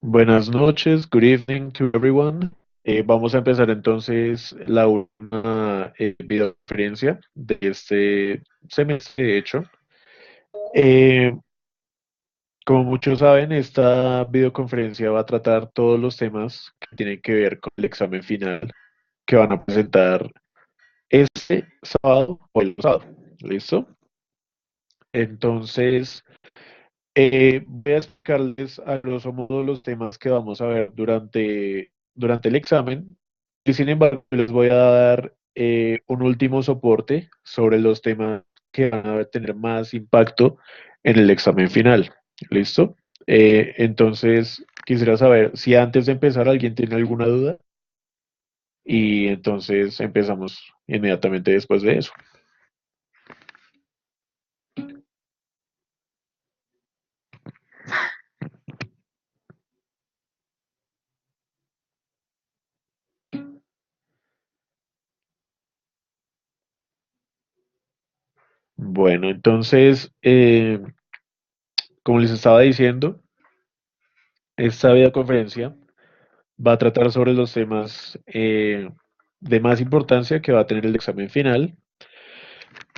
Buenas noches, good evening to everyone. Vamos a empezar entonces la última videoconferencia de este semestre, de hecho. Eh, Como muchos saben, esta videoconferencia va a tratar todos los temas que tienen que ver con el examen final que van a presentar este sábado o el sábado. ¿Listo? Entonces, voy a explicarles a grosso modo los temas que vamos a ver durante el examen y sin embargo les voy a dar un último soporte sobre los temas que van a tener más impacto en el examen final. ¿Listo? Entonces, quisiera saber si antes de empezar alguien tiene alguna duda y entonces empezamos inmediatamente después de eso. Bueno, entonces, como les estaba diciendo, esta videoconferencia va a tratar sobre los temas de más importancia que va a tener el examen final.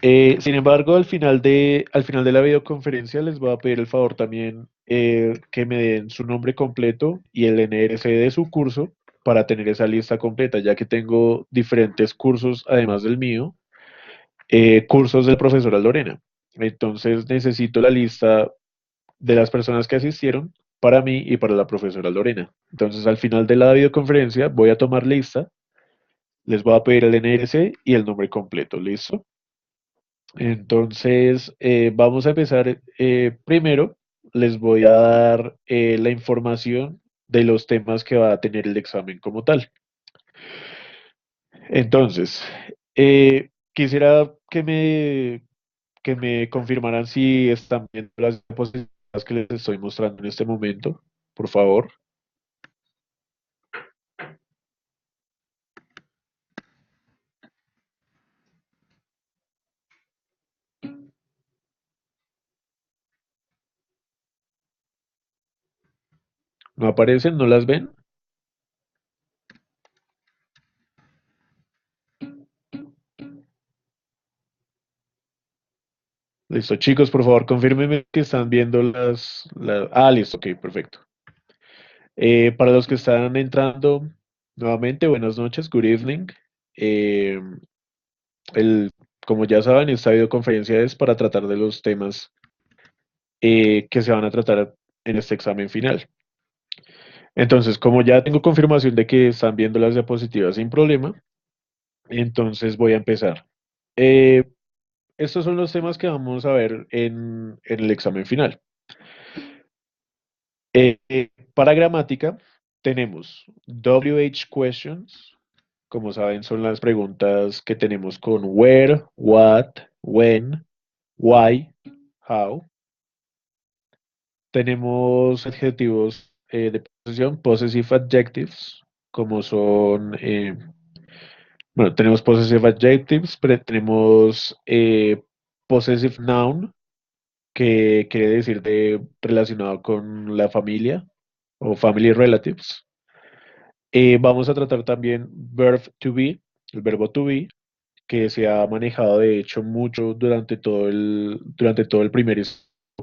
Sin embargo, al final de la videoconferencia les voy a pedir el favor también que me den su nombre completo y el NRC de su curso para tener esa lista completa, ya que tengo diferentes cursos, además del mío, cursos de la profesora Lorena. Entonces necesito la lista de las personas que asistieron para mí y para la profesora Lorena. Entonces, al final de la videoconferencia voy a tomar lista, les voy a pedir el NRC y el nombre completo, ¿listo? Entonces, vamos a empezar. Primero, les voy a dar la información de los temas que va a tener el examen como tal. Entonces, quisiera que me confirmaran si están viendo las diapositivas que les estoy mostrando en este momento, por favor. ¿No aparecen? ¿No las ven? Listo, chicos, por favor, confírmenme que están viendo Ah, listo, ok, perfecto. Para los que están entrando nuevamente, buenas noches, good evening. Eh, el, Como ya saben, esta videoconferencia es para tratar de los temas que se van a tratar en este examen final. Entonces, como ya tengo confirmación de que están viendo las diapositivas sin problema, entonces voy a empezar. Eh, Estos son los temas que vamos a ver en el examen final. Para gramática tenemos WH questions, como saben son las preguntas que tenemos con where, what, when, why, how. Tenemos adjetivos de posesión, possessive adjectives, como son, bueno, tenemos possessive adjectives, pero tenemos possessive noun, que quiere decir relacionado con la familia o family relatives. Vamos a tratar también verb to be, el verbo to be, que se ha manejado de hecho mucho durante todo el primer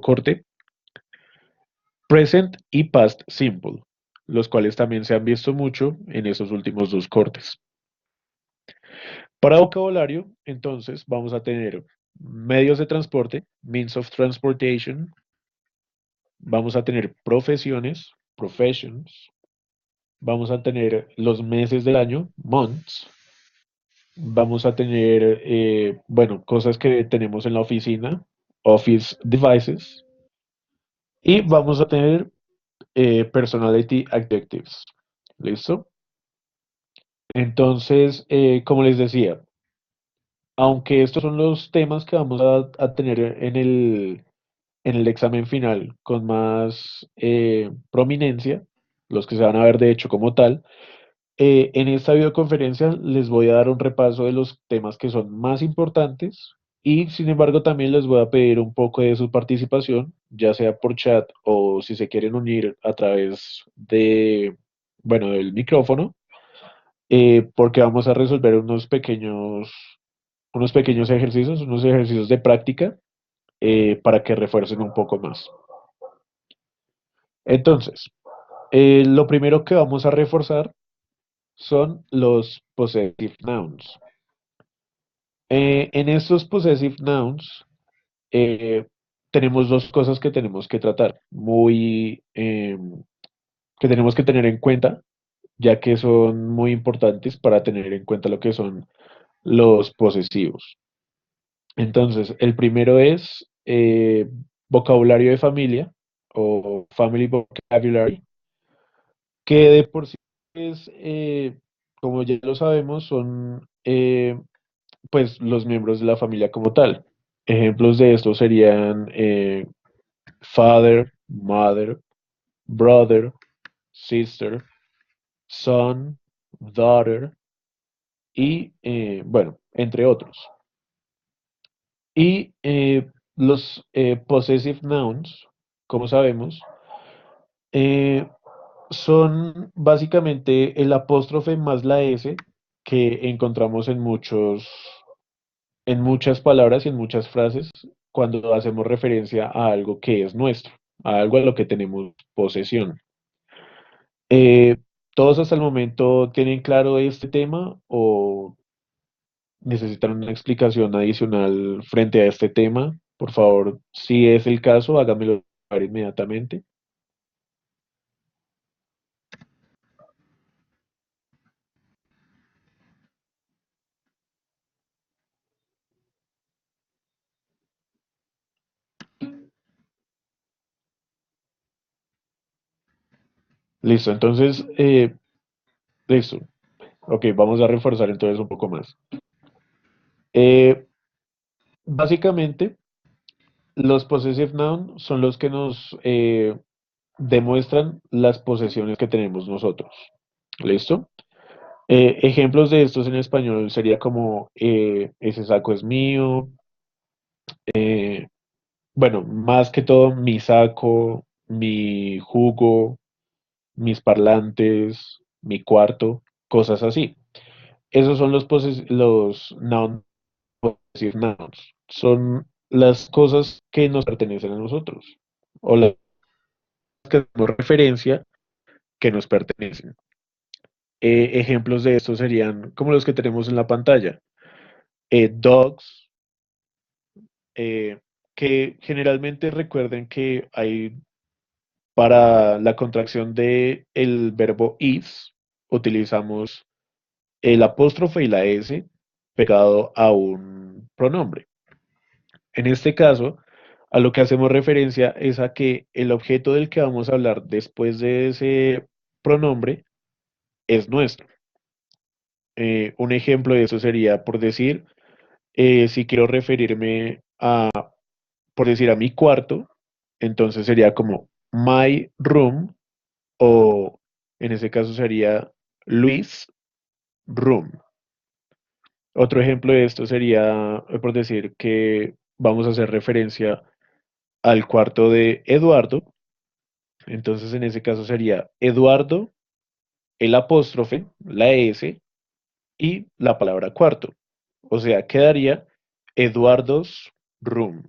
corte, present y past simple, los cuales también se han visto mucho en esos últimos dos cortes. Para vocabulario, entonces, vamos a tener medios de transporte, means of transportation, vamos a tener profesiones, professions, vamos a tener los meses del año, months, vamos a tener, bueno, cosas que tenemos en la oficina, office devices, y vamos a tener personality adjectives. ¿Listo? Entonces, como les decía, aunque estos son los temas que vamos a tener en el examen final con más prominencia, los que se van a ver de hecho como tal, en esta videoconferencia les voy a dar un repaso de los temas que son más importantes y sin embargo también les voy a pedir un poco de su participación ya sea por chat o si se quieren unir a través de, bueno, del micrófono, porque vamos a resolver unos pequeños ejercicios, unos ejercicios de práctica para que refuercen un poco más. Entonces, lo primero que vamos a reforzar son los possessive nouns. En estos possessive nouns eh, tenemos dos cosas que tenemos que tratar, que tenemos que tener en cuenta, ya que son muy importantes para tener en cuenta lo que son los posesivos. Entonces, el primero es vocabulario de familia o family vocabulary, que de por sí es, como ya lo sabemos, son pues los miembros de la familia como tal. Ejemplos de esto serían father, mother, brother, sister, son, daughter y, bueno, entre otros. Y los possessive nouns, como sabemos, eh, son básicamente el apóstrofe más la S que encontramos en muchas palabras y en muchas frases cuando hacemos referencia a algo que es nuestro, a algo a lo que tenemos posesión. Eh, ¿Todos hasta el momento tienen claro este tema o necesitan una explicación adicional frente a este tema? Por favor, si es el caso, háganmelo saber inmediatamente. Listo, entonces, listo. Ok, vamos a reforzar entonces un poco más. Eh, Básicamente, los possessive noun son los que nos demuestran las posesiones que tenemos nosotros. ¿Listo? Ejemplos de estos en español sería como ese saco es mío, eh, bueno, más que todo mi saco, mi jugo, mis parlantes, mi cuarto, cosas así. Esos son los noun possessive nouns. Son las cosas que nos pertenecen a nosotros o las que damos referencia que nos pertenecen. Ejemplos de esto serían como los que tenemos en la pantalla. Dogs, eh, que generalmente recuerden que hay para la contracción de el verbo is, utilizamos el apóstrofe y la S pegado a un pronombre. En este caso, a lo que hacemos referencia es a que el objeto del que vamos a hablar después de ese pronombre es nuestro. Un ejemplo de eso sería, por decir, si quiero referirme a, por decir, a mi cuarto, entonces sería como my room o en ese caso sería Luis room. Otro ejemplo de esto sería, por decir que vamos a hacer referencia al cuarto de Eduardo, entonces en ese caso sería Eduardo, el apóstrofe, la S y la palabra cuarto. O sea, quedaría Eduardo's room.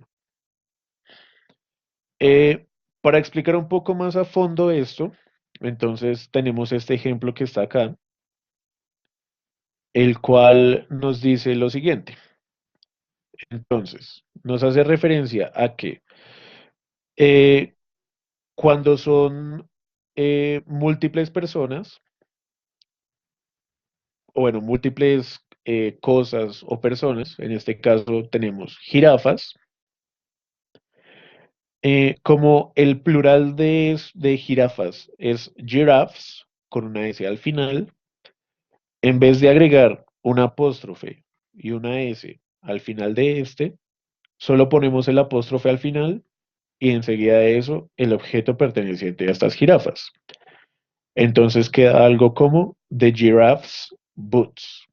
Para explicar un poco más a fondo esto, entonces tenemos este ejemplo que está acá, el cual nos dice lo siguiente. Entonces, nos hace referencia a que eh, cuando son múltiples personas, o bueno, múltiples cosas o personas, en este caso tenemos jirafas, como el plural de jirafas es giraffes, con una S al final, en vez de agregar un apóstrofe y una S al final de este, solo ponemos el apóstrofe al final y enseguida de eso el objeto perteneciente a estas jirafas. Entonces queda algo como The Giraffe's Boots.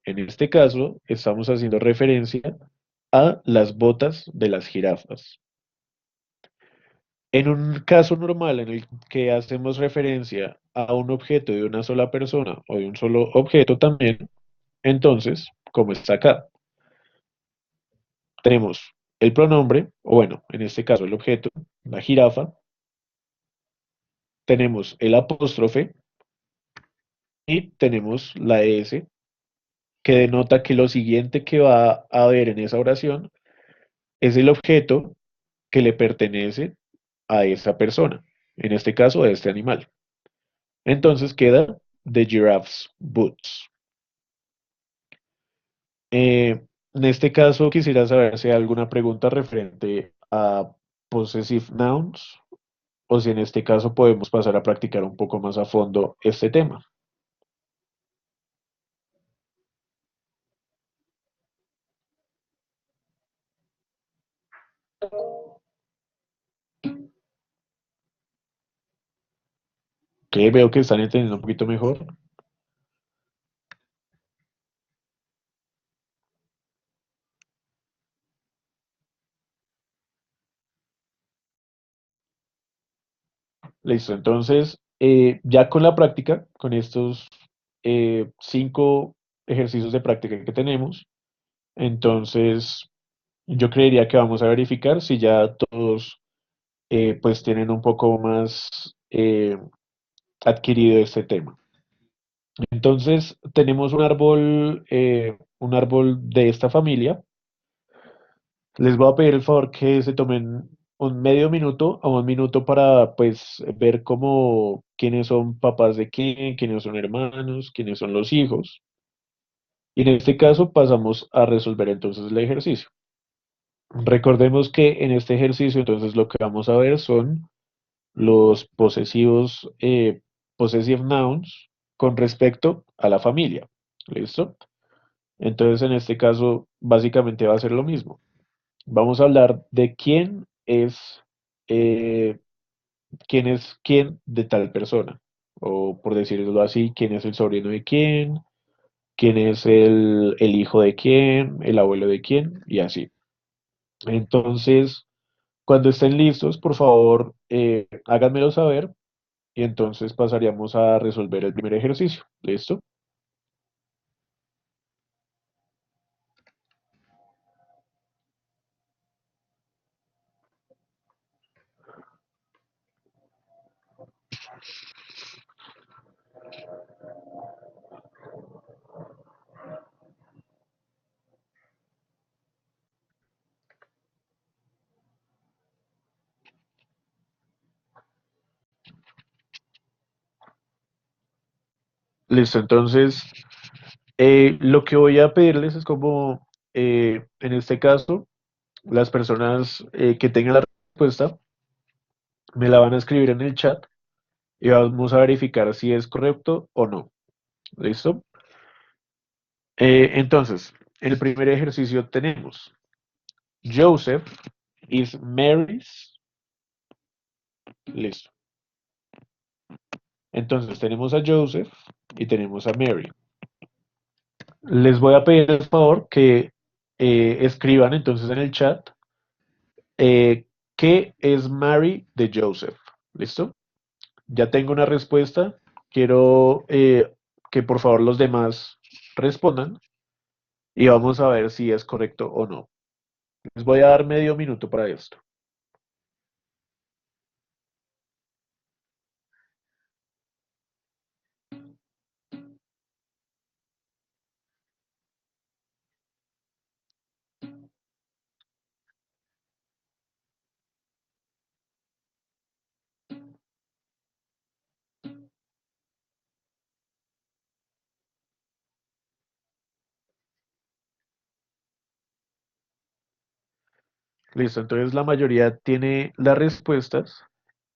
En este caso, estamos haciendo referencia a las botas de las jirafas. En un caso normal en el que hacemos referencia a un objeto de una sola persona o de un solo objeto también, entonces, como está acá, tenemos el pronombre, o bueno, en este caso el objeto, la jirafa, tenemos el apóstrofe y tenemos la S, que denota que lo siguiente que va a haber en esa oración es el objeto que le pertenece a esa persona, en este caso a este animal. Entonces queda The Giraffe's Boots. En este caso quisiera saber si hay alguna pregunta referente a possessive nouns o si en este caso podemos pasar a practicar un poco más a fondo este tema. Que veo que están entendiendo un poquito mejor. Listo, entonces ya con la práctica, con estos 5 ejercicios de práctica que tenemos, entonces yo creería que vamos a verificar si ya todos pues tienen un poco más adquirido este tema. Entonces tenemos un árbol de esta familia. Les voy a pedir el favor que se tomen un medio minuto a un minuto para pues ver cómo quiénes son papás de quién, quiénes son hermanos, quiénes son los hijos. Y en este caso pasamos a resolver entonces el ejercicio. Recordemos que en este ejercicio entonces lo que vamos a ver son los posesivos, possessive nouns con respecto a la familia. ¿Listo? Entonces en este caso básicamente va a ser lo mismo. Vamos a hablar de eh, quién es quién de tal persona. O por decirlo así, quién es el sobrino de quién es el hijo de quién, el abuelo de quién, y así. Entonces, cuando estén listos, por favor, háganmelo saber y entonces pasaríamos a resolver el primer ejercicio. ¿Listo? Listo, entonces, lo que voy a pedirles es como, en este caso, las personas que tengan la respuesta me la van a escribir en el chat y vamos a verificar si es correcto o no. ¿Listo? Entonces, en el primer ejercicio tenemos Joseph is Mary's. Listo. Entonces, tenemos a Joseph y tenemos a Mary. Les voy a pedir el favor que escriban entonces en el chat qué es Mary de Joseph. ¿Listo? Ya tengo una respuesta. Quiero que por favor los demás respondan y vamos a ver si es correcto o no. Les voy a dar medio minuto para esto. Listo, entonces la mayoría tiene las respuestas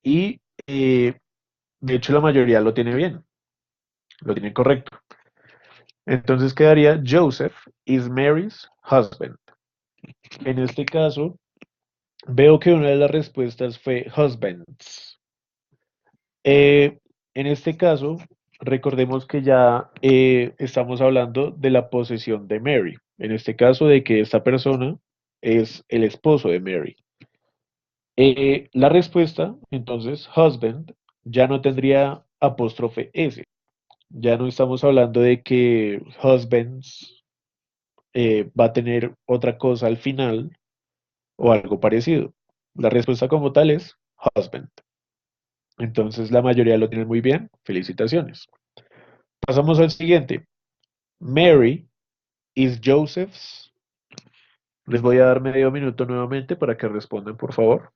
y de hecho la mayoría lo tiene bien, lo tiene correcto. Entonces quedaría Joseph is Mary's husband. En este caso, veo que una de las respuestas fue husbands. Eh, en este caso, recordemos que ya estamos hablando de la posesión de Mary. En este caso, de que esta persona es el esposo de Mary. La respuesta, entonces, husband, ya no tendría apóstrofe S. Ya no estamos hablando de que husbands va a tener otra cosa al final o algo parecido. La respuesta como tal es husband. Entonces la mayoría lo tienen muy bien. Felicitaciones. Pasamos al siguiente. Mary is Joseph's. Les voy a dar medio minuto nuevamente para que respondan, por favor.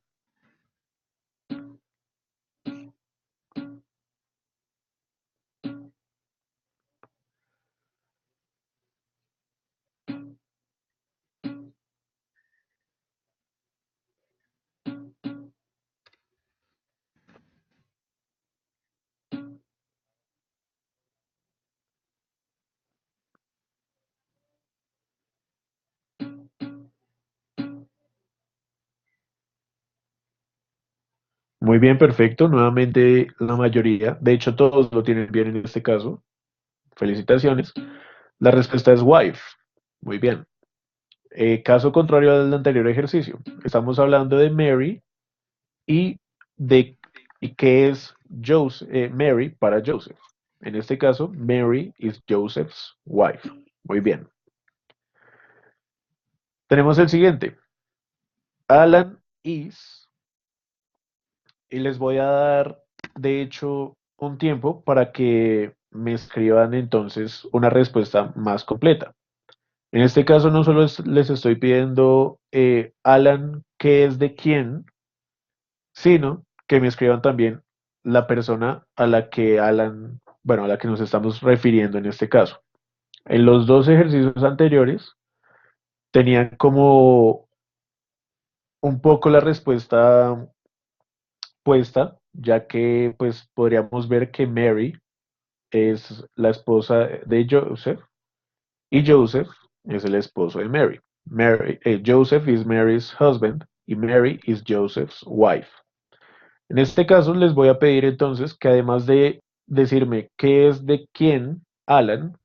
Muy bien, perfecto. Nuevamente la mayoría, de hecho todos lo tienen bien en este caso. Felicitaciones. La respuesta es wife. Muy bien. Caso contrario al anterior ejercicio. Estamos hablando de Mary y de y qué es Mary para Joseph. En este caso, Mary is Joseph's wife. Muy bien. Tenemos el siguiente. Alan is, y les voy a dar, de hecho, un tiempo para que me escriban entonces una respuesta más completa. En este caso, no solo les estoy pidiendo Alan, qué es de quién, sino que me escriban también la persona a la que Alan, bueno, a la que nos estamos refiriendo en este caso. En los dos ejercicios anteriores tenían como un poco la respuesta puesta, ya que pues podríamos ver que Mary es la esposa de Joseph y Joseph es el esposo de Mary. Joseph is Mary's husband y Mary is Joseph's wife. En este caso, les voy a pedir entonces que además de decirme qué es de quién, Alan,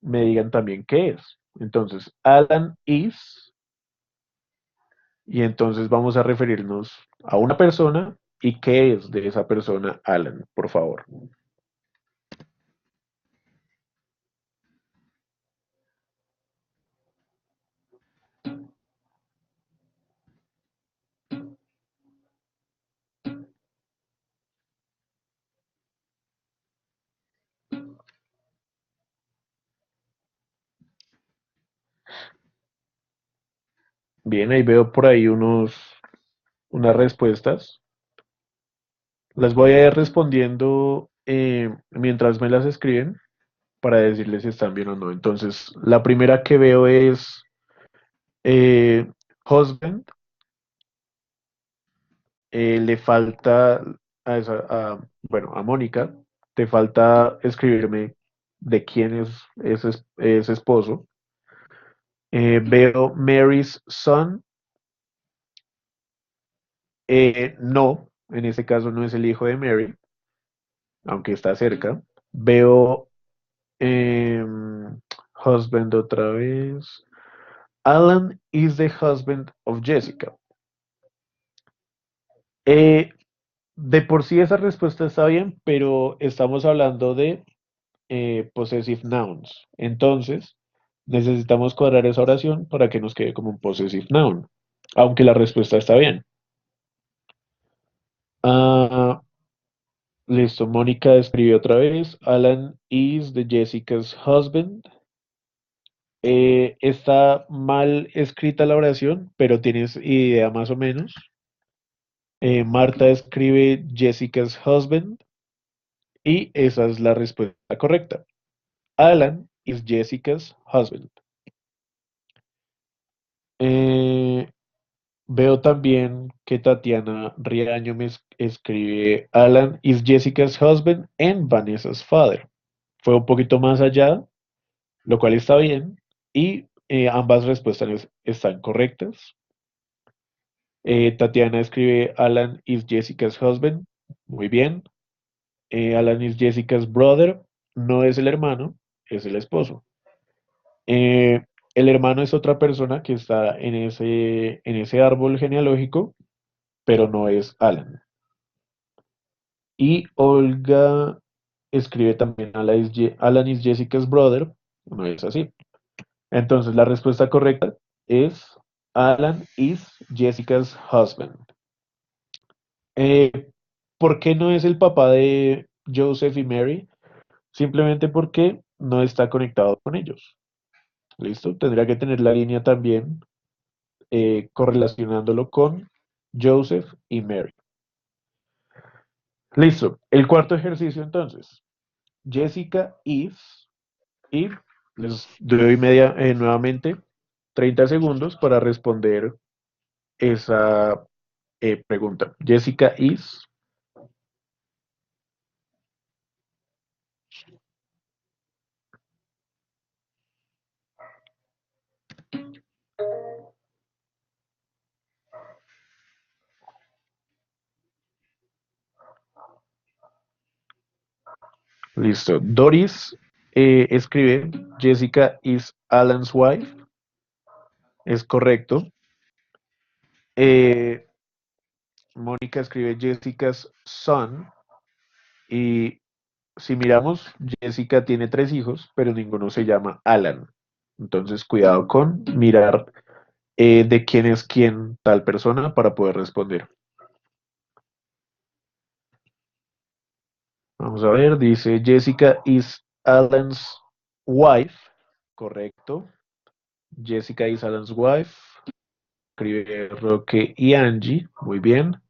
me digan también qué es. Entonces, Alan is, y entonces vamos a referirnos a una persona y qué es de esa persona, Alan, por favor. Bien, ahí veo por ahí unas respuestas. Las voy a ir respondiendo mientras me las escriben para decirles si están bien o no. Entonces, la primera que veo es eh, husband. Le falta bueno, a Mónica, te falta escribirme de quién es ese esposo. Veo Mary's son. No, en este caso no es el hijo de Mary, aunque está cerca. Veo husband otra vez. Alan is the husband of Jessica. Eh, de por sí esa respuesta está bien, pero estamos hablando de possessive nouns. Entonces, necesitamos cuadrar esa oración para que nos quede como un possessive noun, aunque la respuesta está bien. Ah, listo, Mónica escribe otra vez. Alan is the Jessica's husband. Está mal escrita la oración, pero tienes idea más o menos. Marta escribe Jessica's husband y esa es la respuesta correcta. Alan is Jessica's husband. Eh, Veo también que Tatiana Riaño escribe Alan is Jessica's husband and Vanessa's father. Fue un poquito más allá, lo cual está bien, y ambas respuestas están correctas. Tatiana escribe Alan is Jessica's husband. Muy bien. Alan is Jessica's brother. No es el hermano, es el esposo. Eh, el hermano es otra persona que está en ese árbol genealógico, pero no es Alan. Y Olga escribe también Alan is Jessica's brother, no es así. Entonces la respuesta correcta es Alan is Jessica's husband. Eh, ¿Por qué no es el papá de Joseph y Mary? Simplemente porque no está conectado con ellos. ¿Listo? Tendría que tener la línea también correlacionándolo con Joseph y Mary. Listo. El cuarto ejercicio entonces. Jessica is y les doy nuevamente 30 segundos para responder esa pregunta. Jessica is. Listo. Doris escribe Jessica is Alan's wife. Es correcto. Eh, Mónica escribe Jessica's son. Y si miramos, Jessica tiene tres hijos, pero ninguno se llama Alan. Entonces, cuidado con mirar de quién es quién tal persona para poder responder. Vamos a ver, dice Jessica is Alan's wife. Correcto. Jessica is Alan's wife. Escribe Roque y Angie. Muy bien.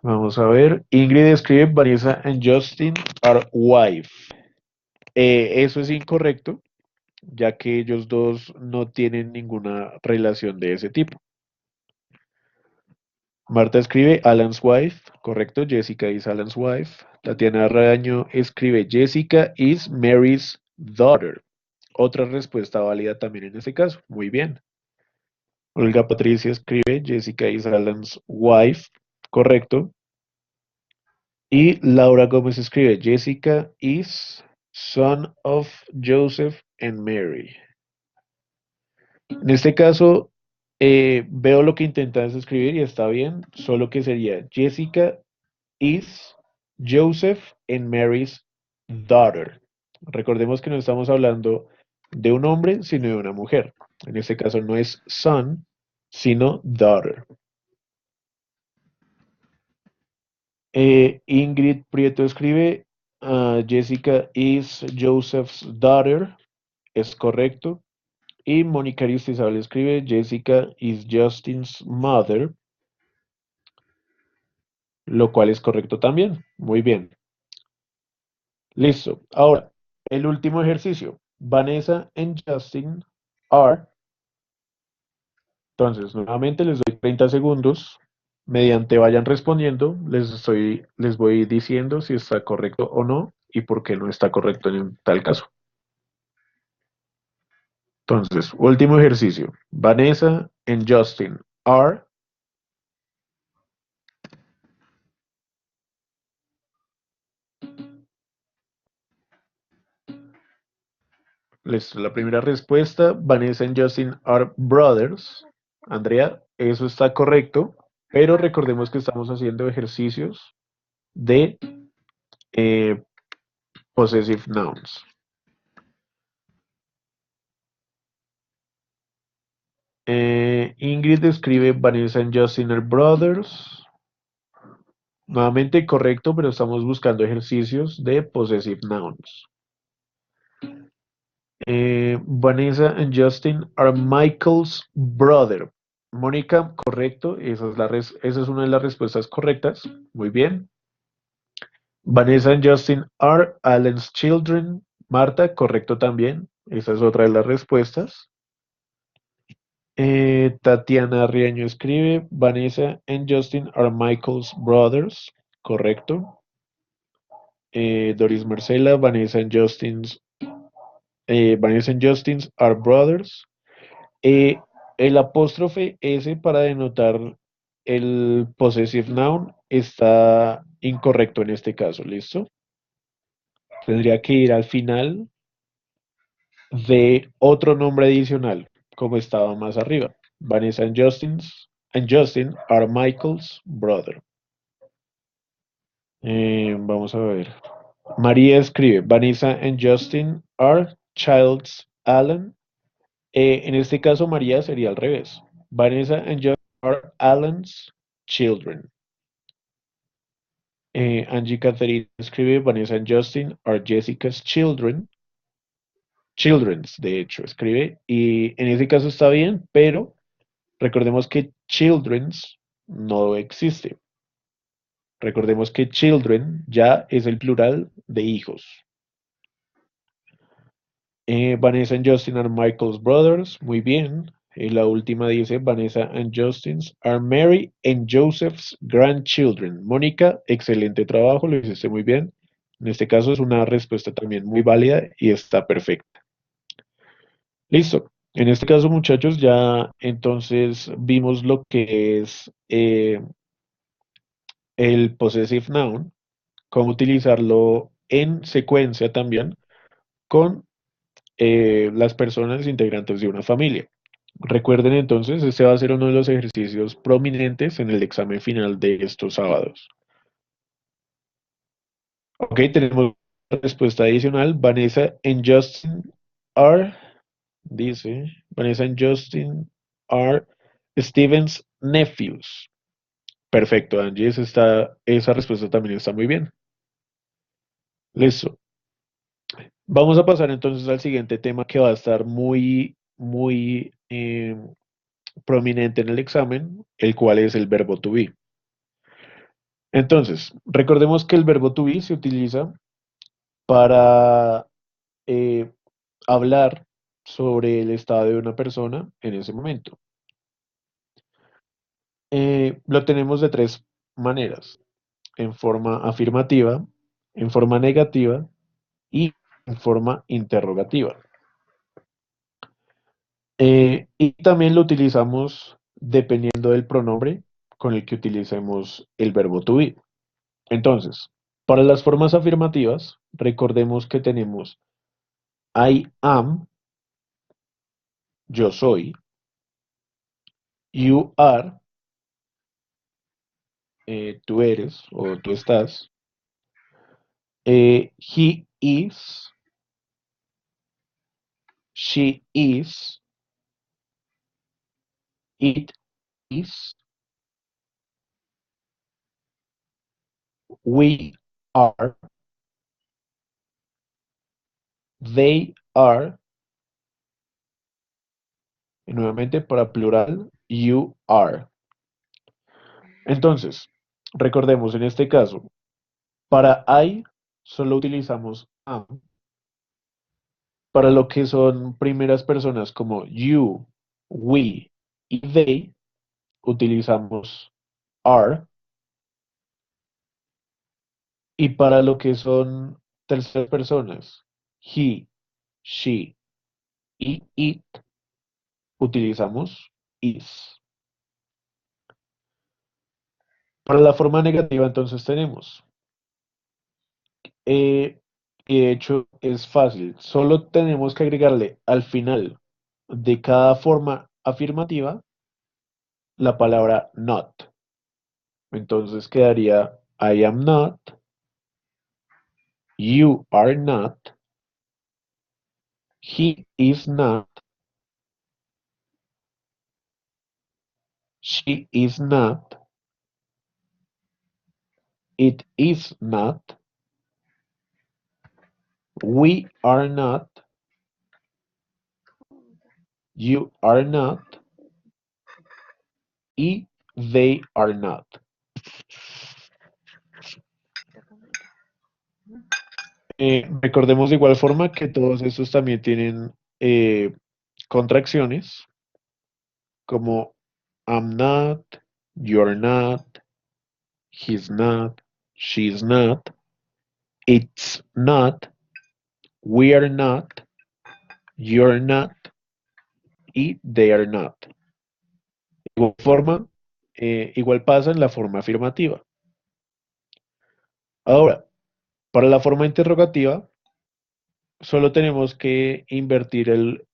Vamos a ver. Ingrid escribe Vanessa and Justin are wife. Eso es incorrecto, ya que ellos dos no tienen ninguna relación de ese tipo. Marta escribe Alan's wife, correcto, Jessica is Alan's wife. Tatiana Raño escribe Jessica is Mary's daughter. Otra respuesta válida también en este caso. Muy bien. Olga Patricia escribe Jessica is Alan's wife, correcto. Y Laura Gómez escribe Jessica is son of Joseph and Mary. En este caso, veo lo que intentas escribir y está bien, solo que sería Jessica is Joseph and Mary's daughter. Recordemos que no estamos hablando de un hombre, sino de una mujer. En este caso no es son, sino daughter. Ingrid Prieto escribe Jessica is Joseph's daughter. Es correcto. Y Mónica Aristizabal escribe Jessica is Justin's mother, lo cual es correcto también. Muy bien. Listo. Ahora, el último ejercicio. Vanessa and Justin are. Entonces, nuevamente les doy 30 segundos. Mediante vayan respondiendo, les voy diciendo si está correcto o no y por qué no está correcto en tal caso. Entonces, último ejercicio. Vanessa and Justin are. Listo, la primera respuesta, Vanessa and Justin are brothers. Andrea, eso está correcto, pero recordemos que estamos haciendo ejercicios de eh, possessive nouns. Ingrid escribe Vanessa and Justin are brothers. Nuevamente correcto, pero estamos buscando ejercicios de possessive nouns. Vanessa and Justin are Michael's brother. Mónica, correcto, esa es una de las respuestas correctas. Muy bien. Vanessa and Justin are Alan's children. Marta, correcto también. Esa es otra de las respuestas. Tatiana Riaño escribe Vanessa and Justin are Michael's brothers. Correcto. Doris Marcela, Vanessa and Justin's are brothers. Eh, el apóstrofe S para denotar el possessive noun está incorrecto en este caso, ¿listo? Tendría que ir al final de otro nombre adicional, como estaba más arriba. Vanessa and Justin are Michael's brother. Vamos a ver. María escribe, Vanessa and Justin are child's Alan. En este caso, María sería al revés. Vanessa and Justin are Alan's children. Angie Catherine escribe, Vanessa and Justin are Jessica's children. Children's, de hecho, escribe. Y en ese caso está bien, pero recordemos que children's no existe. Recordemos que children ya es el plural de hijos. Vanessa and Justin are Michael's brothers. Muy bien. Y la última dice, Vanessa and Justin are Mary and Joseph's grandchildren. Mónica, excelente trabajo, lo hiciste muy bien. En este caso es una respuesta también muy válida y está perfecta. Listo. En este caso, muchachos, ya entonces vimos lo que es el possessive noun, cómo utilizarlo en secuencia también con las personas integrantes de una familia. Recuerden entonces, este va a ser uno de los ejercicios prominentes en el examen final de estos sábados. Ok, tenemos respuesta adicional. Vanessa and Justin are, dice, Vanessa and Justin are Steven's nephews. Perfecto, Angie, esa respuesta también está muy bien. Listo. Vamos a pasar entonces al siguiente tema que va a estar muy, muy prominente en el examen, el cual es el verbo to be. Entonces, recordemos que el verbo to be se utiliza para eh, hablar sobre el estado de una persona en ese momento. Lo tenemos de tres maneras, en forma afirmativa, en forma negativa y en forma interrogativa. Y también lo utilizamos dependiendo del pronombre con el que utilicemos el verbo to be. Entonces, para las formas afirmativas, recordemos que tenemos I am, yo soy, you are, tú eres o tú estás, he is, she is, it is, we are, they are, y nuevamente para plural, you are. Entonces, recordemos en este caso, para I solo utilizamos am. Para lo que son primeras personas como you, we y they, utilizamos are. Y para lo que son terceras personas, he, she y it, utilizamos is. Para la forma negativa, entonces tenemos, eh, y de hecho es fácil, solo tenemos que agregarle al final de cada forma afirmativa la palabra not. Entonces quedaría I am not, you are not, he is not, she is not, it is not, we are not, you are not, y they are not. Recordemos de igual forma que todos estos también tienen contracciones como I'm not, you're not, he's not, she's not, it's not, we are not, you're not y they are not. De igual forma, igual pasa en la forma afirmativa. Ahora, para la forma interrogativa, solo tenemos que invertir el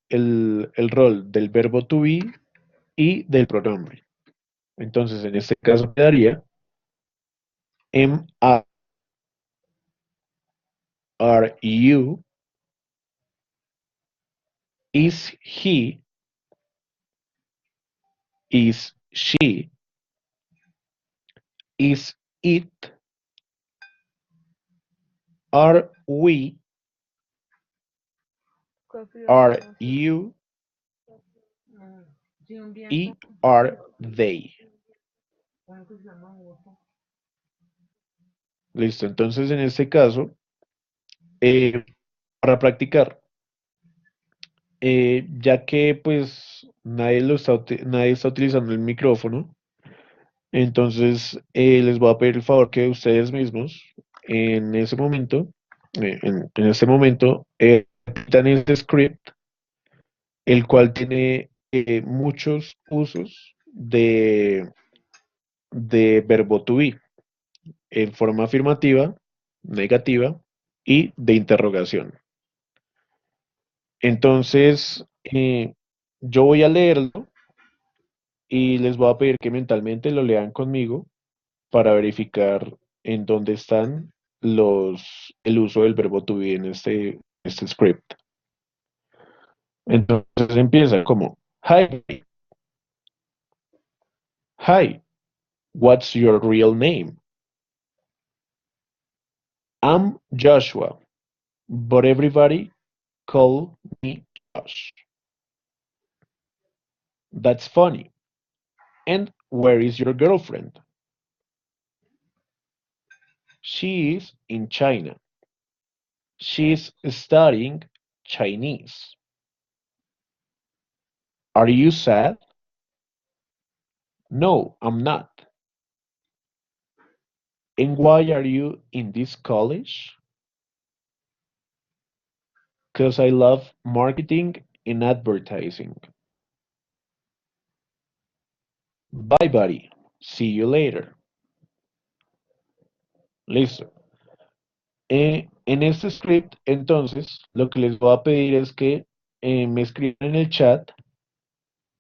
rol del verbo to be y del pronombre. Entonces, en este caso quedaría are you, is he, is she, is it, are we, are you, y are they. Listo, entonces en este caso, para practicar, ya que pues nadie está utilizando el micrófono, entonces les voy a pedir el favor que ustedes mismos en ese momento, en este momento, repitan este script, el cual tiene muchos usos de verbo to be en forma afirmativa, negativa y de interrogación. Entonces, yo voy a leerlo y les voy a pedir que mentalmente lo lean conmigo para verificar en dónde están el uso del verbo to be en este script. Entonces empieza como, hi, hi, what's your real name? I'm Joshua, but everybody call me Josh. That's funny. And where is your girlfriend? She is in China. She's studying Chinese. Are you sad? No, I'm not. And why are you in this college? Because I love marketing and advertising. Bye, buddy. See you later. Listo. En este script, entonces, lo que les voy a pedir es que me escriban en el chat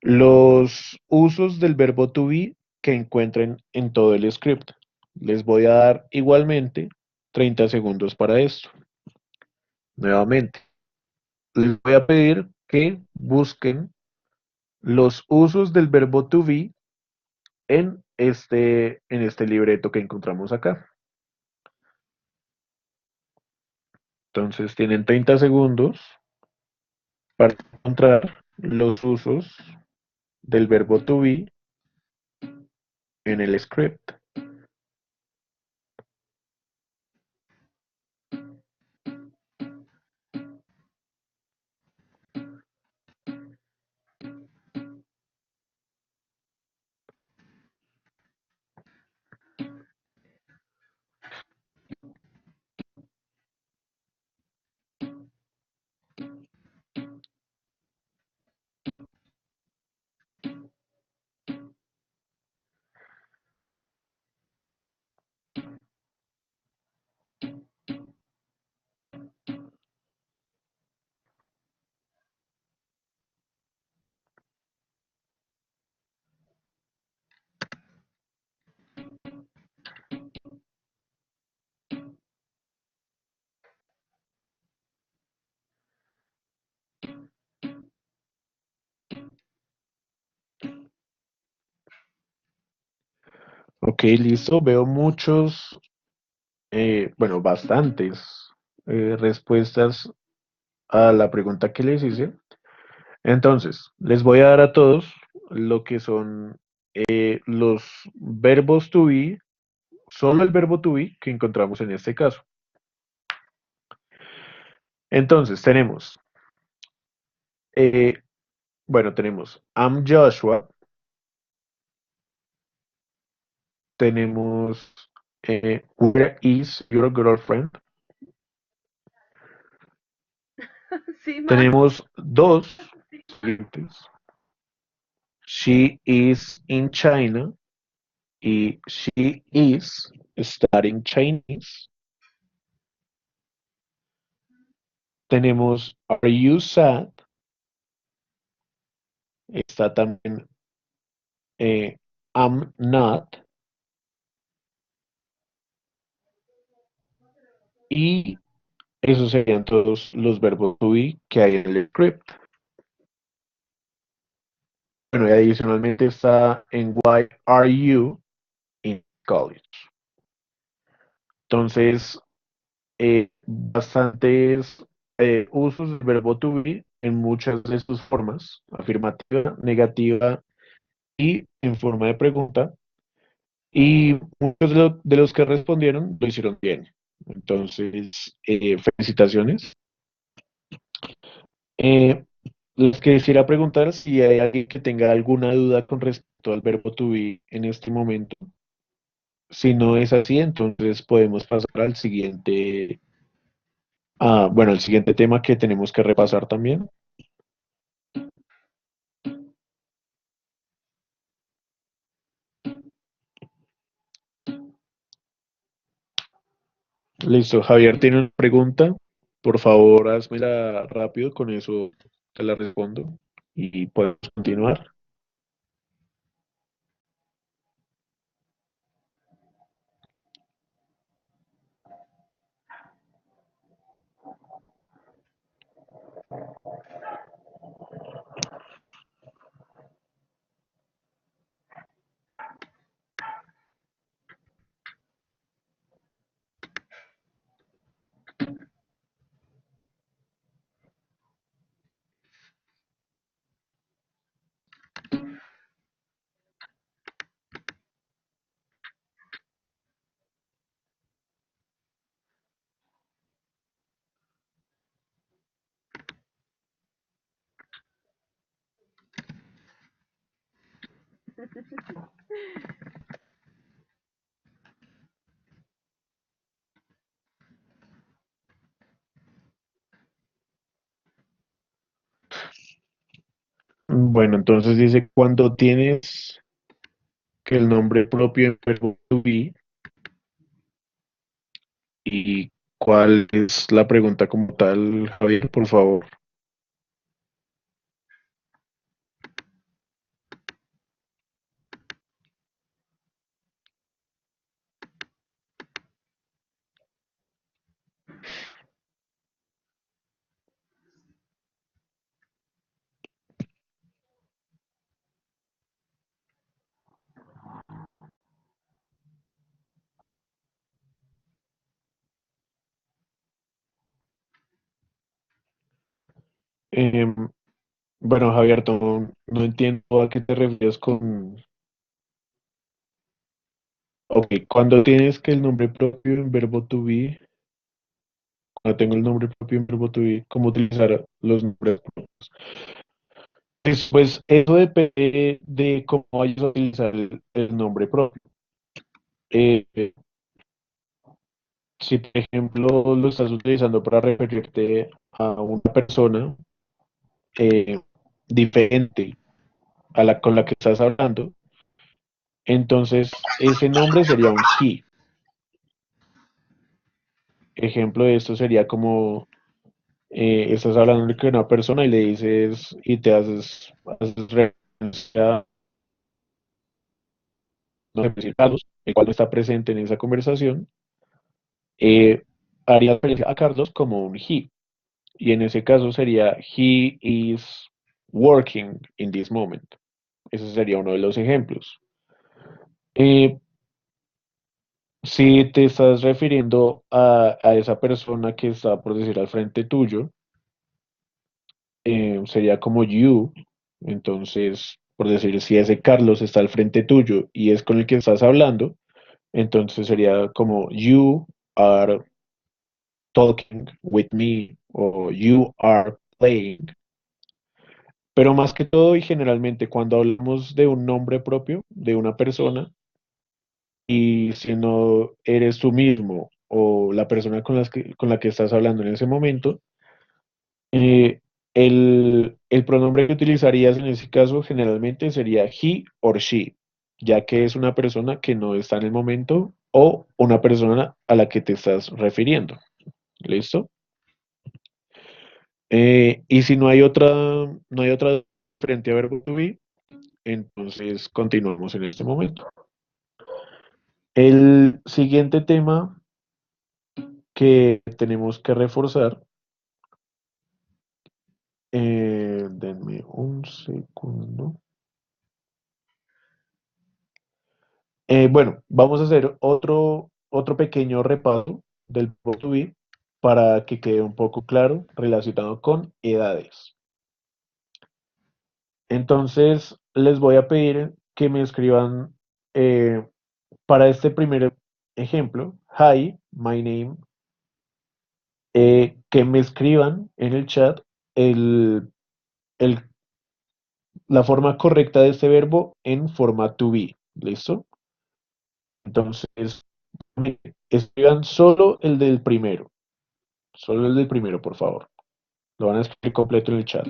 los usos del verbo to be que encuentren en todo el script. Les voy a dar igualmente 30 segundos para esto. Nuevamente, les voy a pedir que busquen los usos del verbo to be en este libreto que encontramos acá. Entonces tienen 30 segundos para encontrar los usos del verbo to be en el script. Ok, listo. Veo bueno, bastantes respuestas a la pregunta que les hice. Entonces, les voy a dar a todos lo que son los verbos to be, solo el verbo to be que encontramos en este caso. Entonces, eh, tenemos I'm Joshua, tenemos where is your girlfriend, Sí, ma. tenemos dos siguientes, she is in China y she is studying Chinese. Tenemos are you sad, está también eh, am not, y esos serían todos los verbos to be que hay en el script. Bueno, y adicionalmente está en why are you in college. Entonces, bastantes usos del verbo to be en muchas de sus formas, afirmativa, negativa y en forma de pregunta. Y muchos de los que respondieron lo hicieron bien. Entonces, felicitaciones. Eh, Les quisiera preguntar si hay alguien que tenga alguna duda con respecto al verbo to be en este momento. Si no es así, entonces podemos pasar al siguiente, bueno, el siguiente tema que tenemos que repasar también. Listo, Javier tiene una pregunta. Por favor, házmela rápido, con eso te la respondo y podemos continuar. Bueno, entonces dice, cuando tienes que el nombre propio en verbo to be, y cuál es la pregunta como tal, Javier, por favor. Em, bueno, Javier, no entiendo a qué te refieres con... Ok, cuando tienes que el nombre propio en verbo to be, cuando tengo el nombre propio en verbo to be, ¿cómo utilizar los nombres propios? Pues eso depende de cómo vayas a utilizar el nombre propio. Eh, si, por ejemplo, lo estás utilizando para referirte a una persona eh, diferente a la con la que estás hablando, entonces ese nombre sería un he. Ejemplo de esto sería como estás hablando de una persona y le dices y te haces referencia no sé, decir Carlos, el cual no está presente en esa conversación, eh, haría referencia a Carlos como un he. Y en ese caso sería he is working in this moment. Ese sería uno de los ejemplos. Eh, si te estás refiriendo a esa persona que está, por decir, al frente tuyo, sería como you. Entonces, por decir, si ese Carlos está al frente tuyo y es con el que estás hablando, entonces sería como you are talking with me o you are playing. Pero más que todo y generalmente cuando hablamos de un nombre propio de una persona y si no eres tú mismo o la persona con la que estás hablando en ese momento, Eh, el pronombre que utilizarías en ese caso generalmente sería he or she, ya que es una persona que no está en el momento o una persona a la que te estás refiriendo. ¿Listo? Y si no hay otra frente a verbo to be, Entonces, continuamos en este momento. El siguiente tema que tenemos que reforzar, denme un segundo. Bueno, vamos a hacer otro pequeño repaso del verbo to be para que quede un poco claro relacionado con edades. Entonces, les voy a pedir que me escriban eh, para este primer ejemplo, hi, my name, que me escriban en el chat el, el- la forma correcta de este verbo en forma to be. ¿Listo? Entonces, escriban solo el del primero, por favor. Lo van a escribir completo en el chat.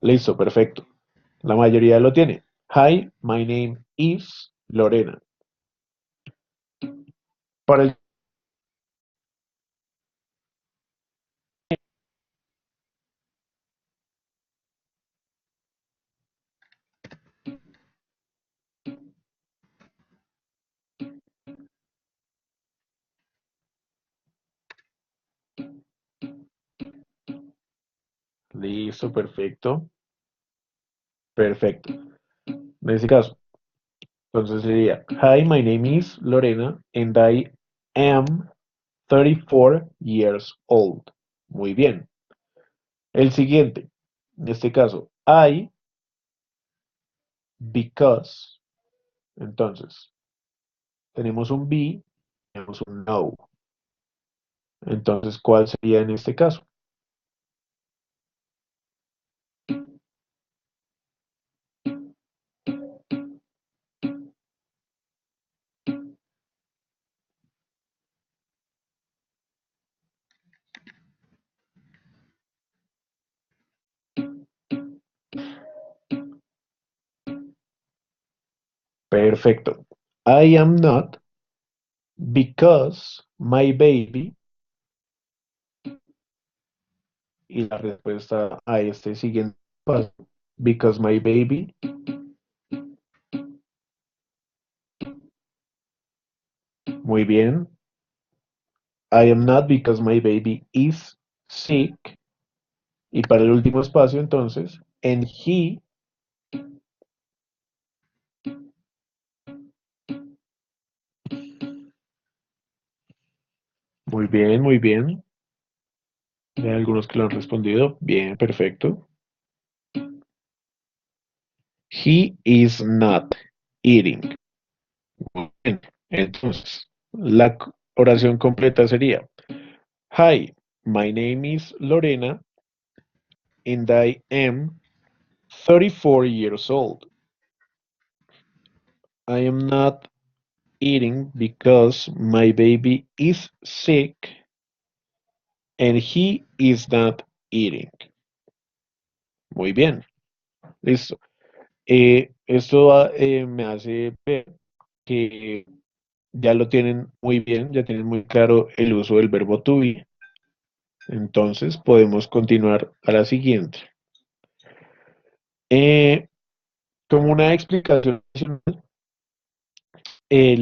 Listo, perfecto. La mayoría lo tiene. Hi, my name is Lorena. Para el listo, perfecto, perfecto. En ese caso, entonces sería, hi, my name is Lorena and I am 34 years old. Muy bien. El siguiente, en este caso, I, because. Entonces, tenemos un be, tenemos un no. Entonces, ¿cuál sería en este caso? Perfecto. I am not because my baby, y la respuesta a este siguiente paso, because my baby, muy bien. I am not because my baby is sick. Y para el último espacio, entonces, and he, muy bien, muy bien. Hay algunos que lo han respondido. Bien, perfecto. He is not eating. Muy bien. Entonces, la oración completa sería, hi, my name is Lorena and I am 34 years old. I am not eating because my baby is sick and he is not eating. Muy bien, listo. Esto me hace ver que ya lo tienen muy bien, ya tienen muy claro el uso del verbo to be. Entonces podemos continuar a la siguiente. Eh, Como una explicación adicional,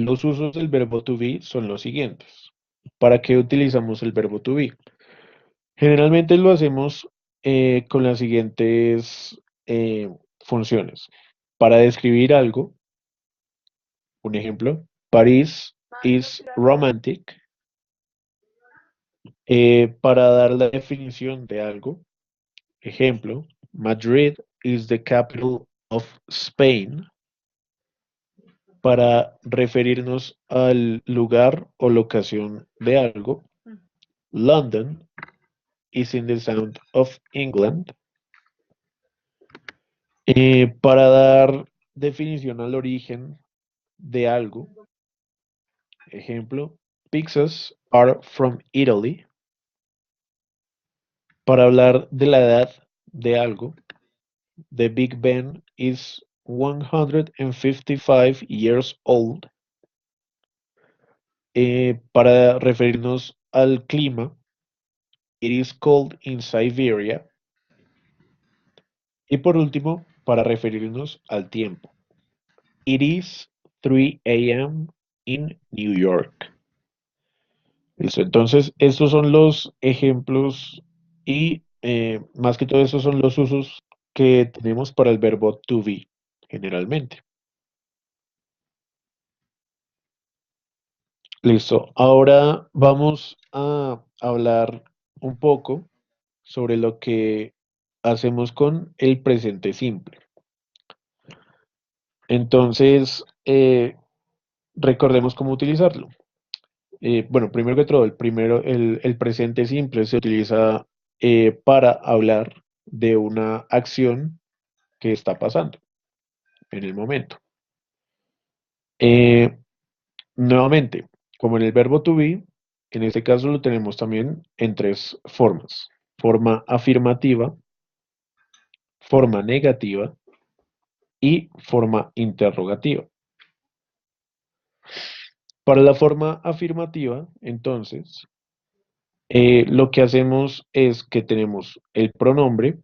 los usos del verbo to be son los siguientes. ¿Para qué utilizamos el verbo to be? Generalmente lo hacemos con las siguientes funciones. Para describir algo, un ejemplo, Paris is romantic. Para dar la definición de algo, ejemplo, Madrid is the capital of Spain. Para referirnos al lugar o locación de algo, London is in the south of England. Para dar definición al origen de algo, ejemplo, pizzas are from Italy. Para hablar de la edad de algo, the Big Ben is 155 years old. Para referirnos al clima, it is cold in Siberia. Y por último, para referirnos al tiempo, it is 3 a.m. in New York. Listo, entonces estos son los ejemplos y más que todo estos son los usos que tenemos para el verbo to be generalmente. Listo, ahora vamos a hablar un poco sobre lo que hacemos con el presente simple. Entonces, recordemos cómo utilizarlo. Bueno, primero que todo, el presente simple se utiliza para hablar de una acción que está pasando en el momento. Eh, Nuevamente, como en el verbo to be, en este caso lo tenemos también en tres formas. Forma afirmativa, forma negativa y forma interrogativa. Para la forma afirmativa, entonces, lo que hacemos es que tenemos el pronombre,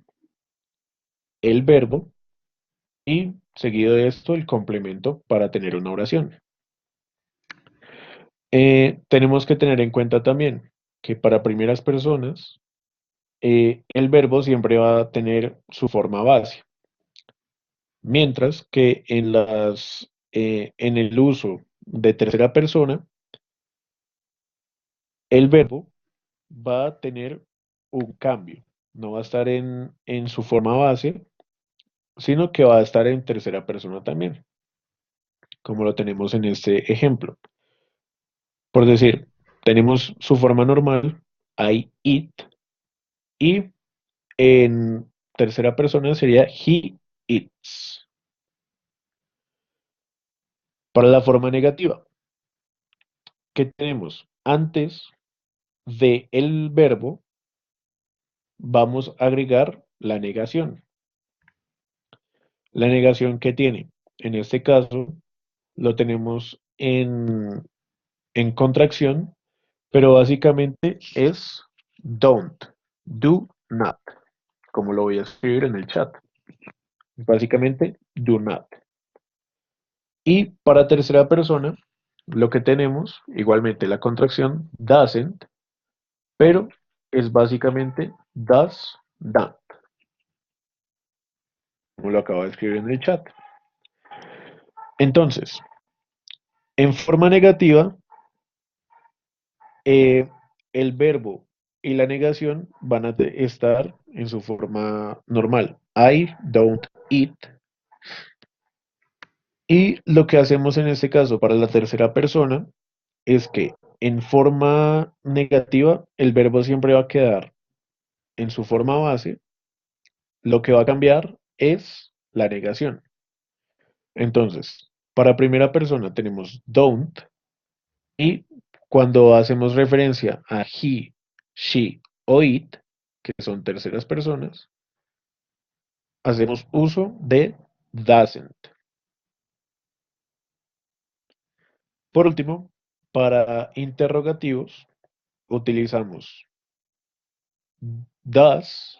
el verbo y seguido de esto el complemento para tener una oración. Tenemos que tener en cuenta también que para primeras personas el verbo siempre va a tener su forma base, mientras que en el uso de tercera persona, el verbo va a tener un cambio. No va a estar en su forma base, sino que va a estar en tercera persona también, como lo tenemos en este ejemplo. Por decir, tenemos su forma normal, I eat, y en tercera persona sería he eats. Para la forma negativa, ¿qué tenemos? Antes de el verbo vamos a agregar la negación. La negación que tiene, en este caso, lo tenemos en contracción, pero básicamente es don't, do not, como lo voy a escribir en el chat. Básicamente, do not. Y para tercera persona, lo que tenemos, igualmente la contracción, doesn't, pero es básicamente does not, como lo acabo de escribir en el chat. Entonces, en forma negativa, eh, el verbo y la negación van a estar en su forma normal. I don't eat. Y lo que hacemos en este caso para la tercera persona es que en forma negativa el verbo siempre va a quedar en su forma base. Lo que va a cambiar es la negación. Entonces, para primera persona tenemos don't y cuando hacemos referencia a he, she o it, que son terceras personas, hacemos uso de doesn't. Por último, para interrogativos utilizamos does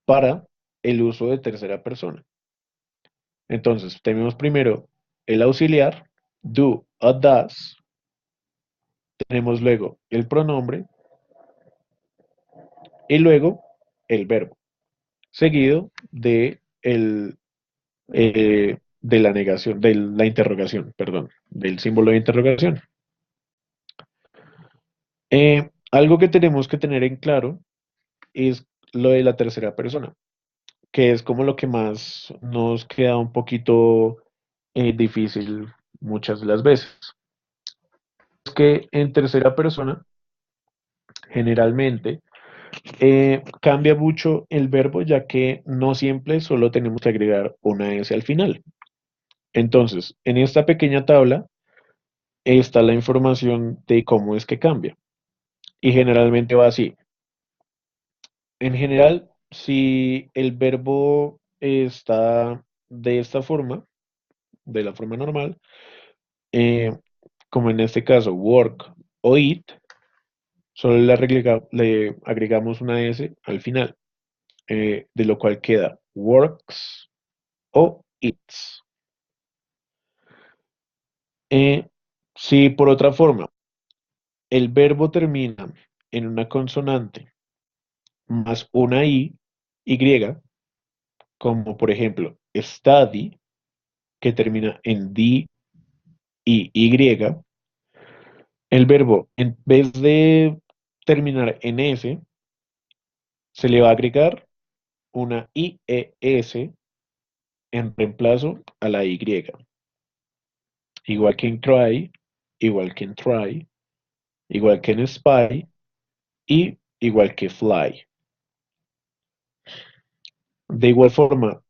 para el uso de tercera persona. Entonces, tenemos primero el auxiliar, do o does, tenemos luego el pronombre y luego el verbo, seguido de la negación, de la interrogación, perdón, del símbolo de interrogación. Algo que tenemos que tener en claro es lo de la tercera persona, que es como lo que más nos queda un poquito difícil muchas de las veces. Es que en tercera persona, generalmente, cambia mucho el verbo, ya que no siempre solo tenemos que agregar una S al final. Entonces, en esta pequeña tabla está la información de cómo es que cambia. Y generalmente va así. En general, si el verbo está de esta forma, de la forma normal, eh, como en este caso work o eat, solo le agregamos una S al final, de lo cual queda works o eats. Eh, si por otra forma el verbo termina en una consonante más una Y, como por ejemplo study, que termina en D y Y, el verbo en vez de terminar en S, se le va a agregar una IES en reemplazo a la Y. Igual que en try, igual que en try, igual que en spy y igual que fly. De igual forma,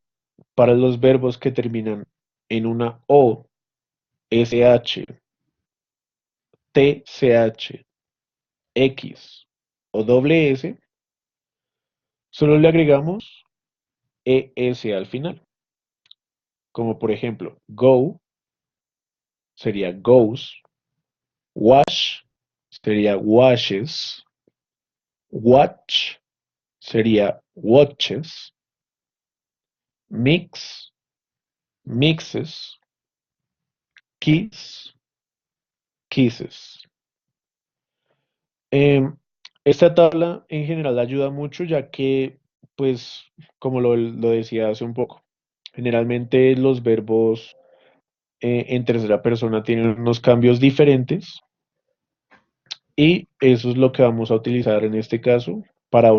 para los verbos que terminan en una O, SH, TCH, X o doble S, solo le agregamos ES al final. Como por ejemplo, go sería goes, wash sería washes, watch sería watches, mix, mixes, kiss, kisses. Em, esta tabla en general ayuda mucho ya que, pues, como lo decía hace un poco, generalmente los verbos en tercera persona tienen unos cambios diferentes y eso es lo que vamos a utilizar en este caso para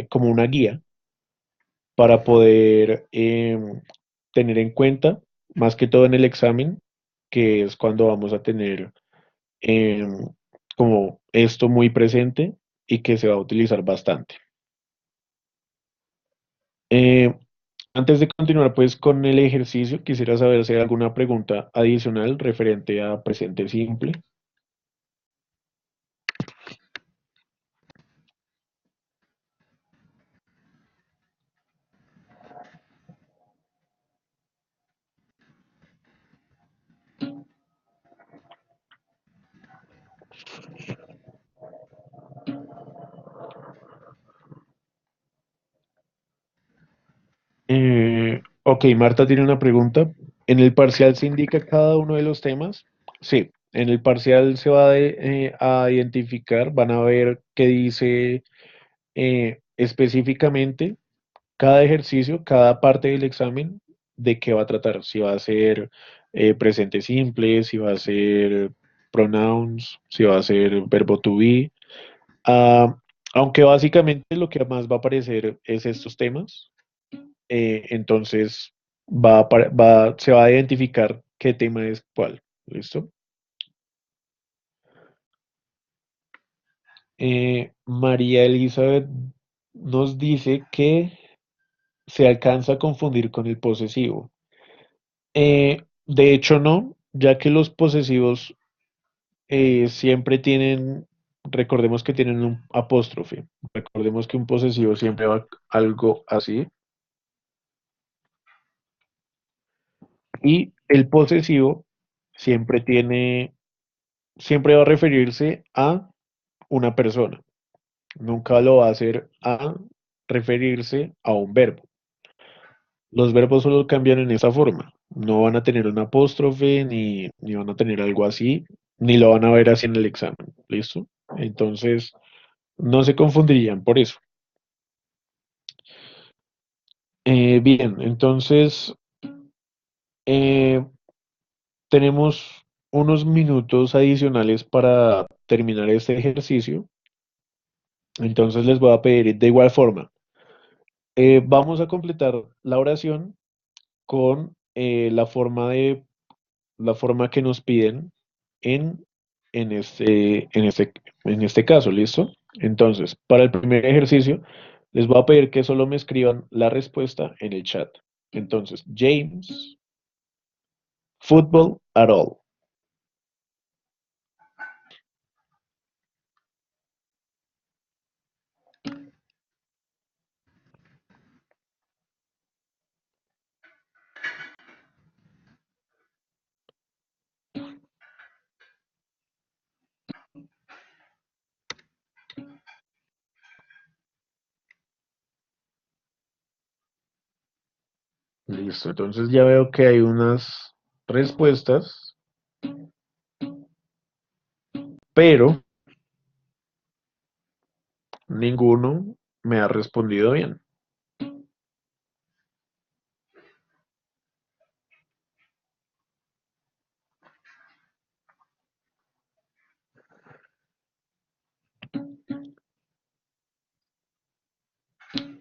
como una guía para poder tener en cuenta, más que todo en el examen, que es cuando vamos a tener em, como esto muy presente y que se va a utilizar bastante. Eh, Antes de continuar pues con el ejercicio, quisiera saber si hay alguna pregunta adicional referente a presente simple. Ok, Marta tiene una pregunta. ¿En el parcial se indica cada uno de los temas? Sí, en el parcial se va a identificar, van a ver qué dice específicamente cada ejercicio, cada parte del examen, de qué va a tratar. Si va a ser presente simple, si va a ser pronouns, si va a ser verbo to be. Ah, aunque básicamente lo que más va a aparecer es estos temas, entonces se va a identificar qué tema es cuál. ¿Listo? María Elizabeth nos dice que se alcanza a confundir con el posesivo. De hecho, no, ya que los posesivos siempre tienen, recordemos que tienen un apóstrofe. Recordemos que un posesivo siempre va algo así. Y el posesivo siempre siempre va a referirse a una persona. Nunca lo va a hacer a referirse a un verbo. Los verbos solo cambian en esa forma. No van a tener un apóstrofe, ni van a tener algo así, ni lo van a ver así en el examen. ¿Listo? Entonces, no se confundirían por eso. Bien, entonces eh, tenemos unos minutos adicionales para terminar este ejercicio. Entonces les voy a pedir de igual forma. Vamos a completar la oración con la forma que nos piden en, en este caso, ¿listo? Entonces, para el primer ejercicio, les voy a pedir que solo me escriban la respuesta en el chat. Entonces, James, football at all. Listo, entonces ya veo que hay unas respuestas, pero ninguno me ha respondido bien.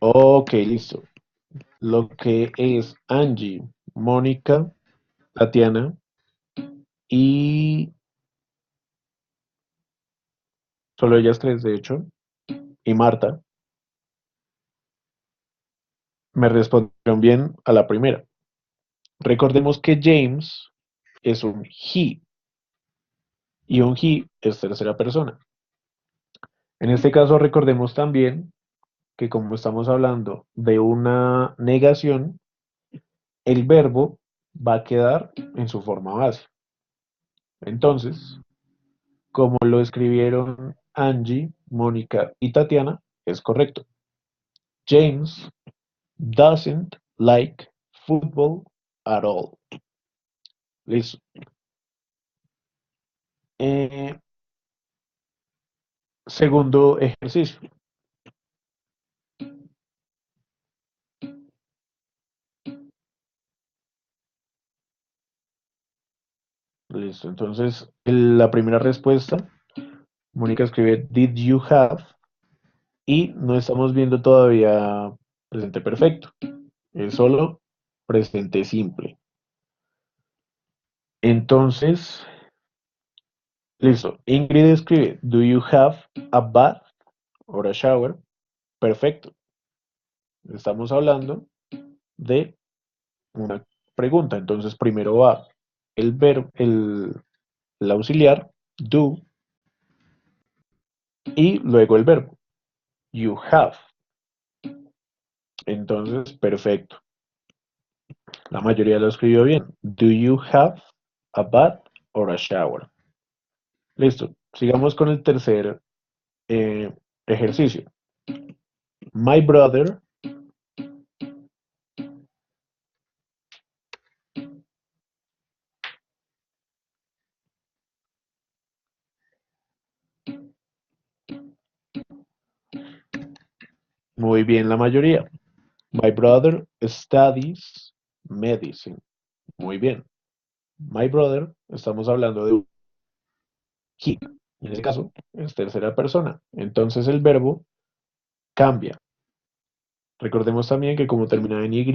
Ok, listo. Lo que es Angie, Mónica, Tatiana y solo ellas tres, de hecho, y Marta, me respondieron bien a la primera. Recordemos que James es un he y un he es tercera persona. En este caso, recordemos también que como estamos hablando de una negación, el verbo va a quedar en su forma base. Entonces, como lo escribieron Angie, Mónica y Tatiana, es correcto. James doesn't like football at all. Listo. Eh, segundo ejercicio. Listo. Entonces, la primera respuesta, Mónica escribe, Did you have? Y no estamos viendo todavía presente perfecto. Es solo presente simple. Entonces, listo. Ingrid escribe, Do you have a bath or a shower? Perfecto. Estamos hablando de una pregunta. Entonces, primero va el verbo, el auxiliar, do, y luego el verbo, you have. Entonces, perfecto. La mayoría lo escribió bien. Do you have a bath or a shower? Listo. Sigamos con el tercer eh, ejercicio. My brother, muy bien la mayoría. My brother studies medicine. Muy bien. My brother, estamos hablando de un he. En este caso, es tercera persona. Entonces el verbo cambia. Recordemos también que como termina en Y,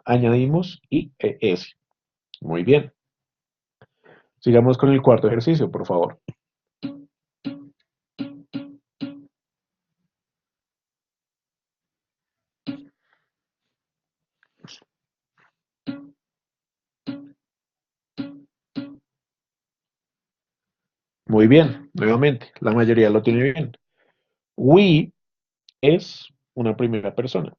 añadimos IES. Muy bien. Sigamos con el cuarto ejercicio, por favor. Muy bien, nuevamente, la mayoría lo tiene bien. We es una primera persona.